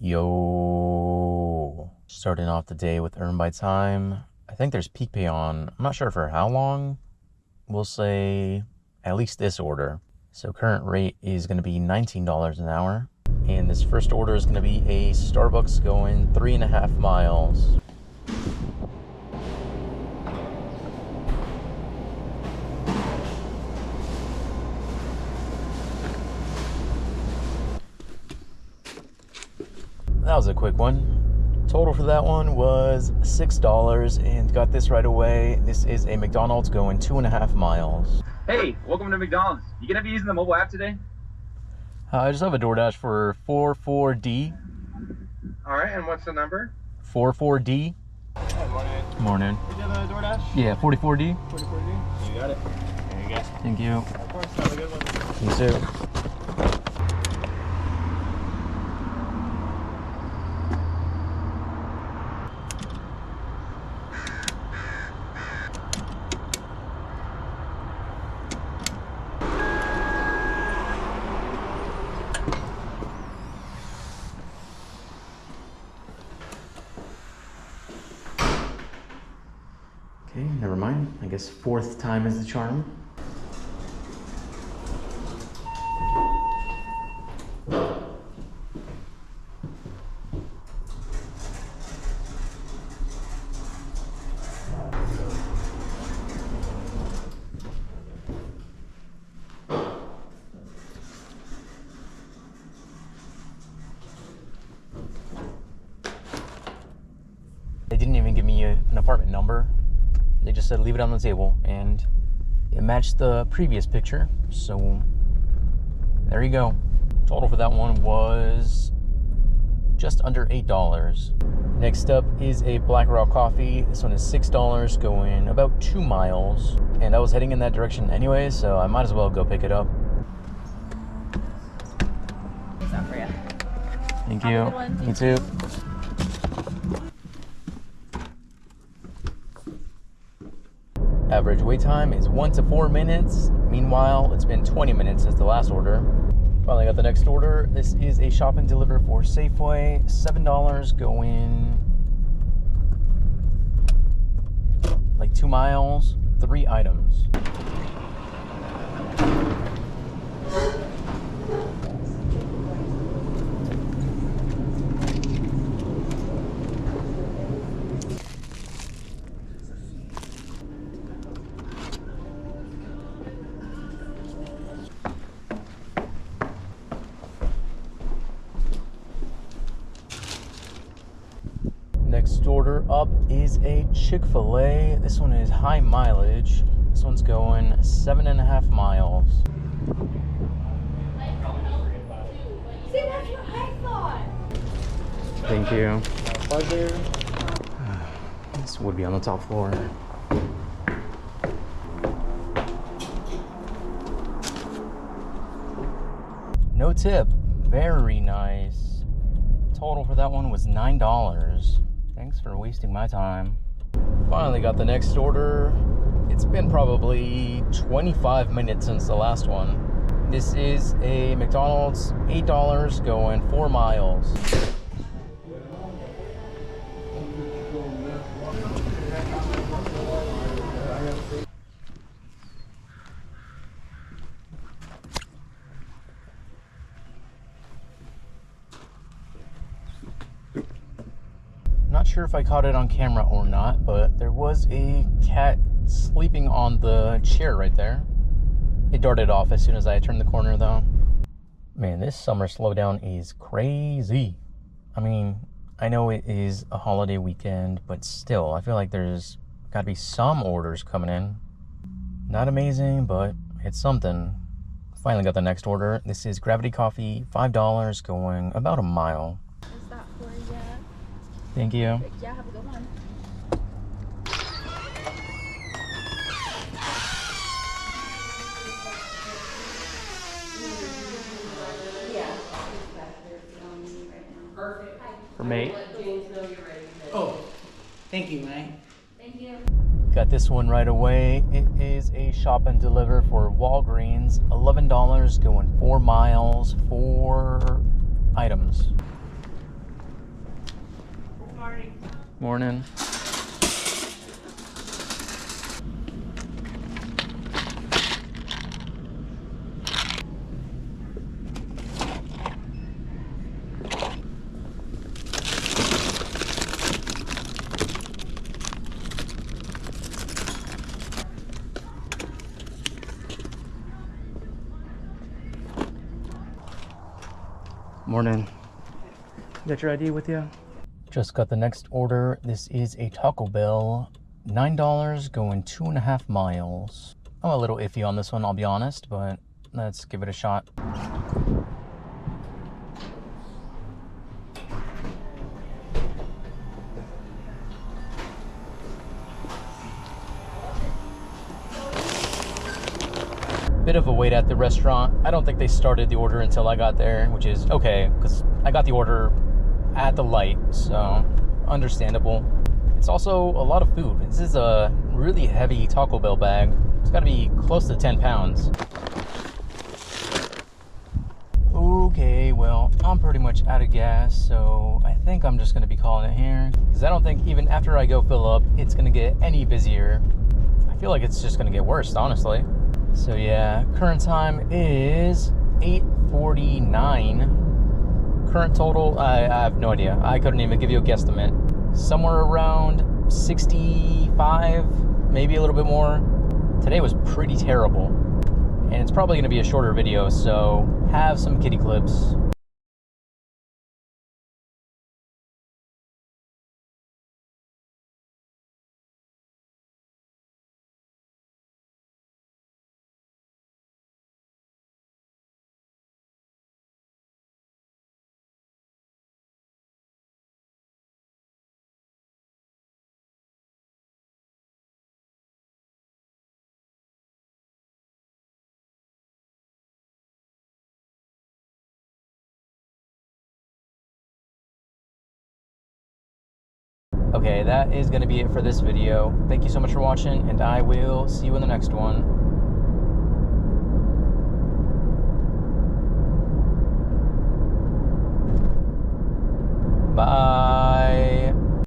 Yo, starting off the day with Earn by Time. I think there's peak pay on. I'm not sure for how long. We'll say at least this order. So current rate is going to be $19 an hour. And this first order is going to be a Starbucks going 3.5 miles. That was a quick one. Total for that one was $6 and got this right away. This is a McDonald's going 2.5 miles. Hey, welcome to McDonald's. You gonna be using the mobile app today? I just have a DoorDash for 44D. All right, and what's the number? 44D. Good morning. Morning. You have a DoorDash? Yeah, 44D. 44D? You got it. There you go. Thank you. Of course, have a good one. You too. Okay, never mind. I guess fourth time is the charm. They didn't even give me an apartment number. They just said leave it on the table, and it matched the previous picture, so there you go. Total for that one was just under $8. Next up is a Black Rock coffee. This one is $6 going about 2 miles, and I was heading in that direction anyway, so I might as well go pick it up. It's not for you. Thank Have a you. good one. You too. Average wait time is 1 to 4 minutes. Meanwhile, it's been 20 minutes since the last order. Finally got the next order. This is a shop and deliver for Safeway. $7 going like 2 miles, 3 items. Next order up is a Chick-fil-A. This one is high mileage. This one's going 7.5 miles. See, that's what I thought. Thank you. Pleasure. This would be on the top floor. No tip. Very nice. Total for that one was $9. Thanks for wasting my time. Finally got the next order. It's been probably 25 minutes since the last one. This is a McDonald's, $8 going 4 miles. Not sure if I caught it on camera or not, but there was a cat sleeping on the chair right there. It darted off as soon as I turned the corner though. Man, this summer slowdown is crazy. I mean, I know it is a holiday weekend, but still, I feel like there's gotta be some orders coming in. Not amazing, but it's something. Finally got the next order. This is Gravity Coffee, $5 going about a mile. Is that for you? Thank you. Yeah, have a good one. Yeah. Perfect. For me. Oh, thank you, May. Thank you. Got this one right away. It is a shop and deliver for Walgreens. $11 going 4 miles, 4 items. Morning. Morning. You got your ID with you? Just got the next order. This is a Taco Bell. $9 going 2.5 miles. I'm a little iffy on this one, I'll be honest, but let's give it a shot. Bit of a wait at the restaurant. I don't think they started the order until I got there, which is okay, because I got the order at the light, so understandable. It's also a lot of food. This is a really heavy Taco Bell bag. It's got to be close to 10 pounds. Okay, well, I'm pretty much out of gas, so I think I'm just going to be calling it here, because I don't think even after I go fill up, it's going to get any busier. I feel like it's just going to get worse, honestly. So yeah, current time is 8:49. Current total, I have no idea. I couldn't even give you a guesstimate. Somewhere around 65, maybe a little bit more. Today was pretty terrible. And it's probably going to be a shorter video, so have some kitty clips. Okay, that is going to be it for this video. Thank you so much for watching, and I will see you in the next one.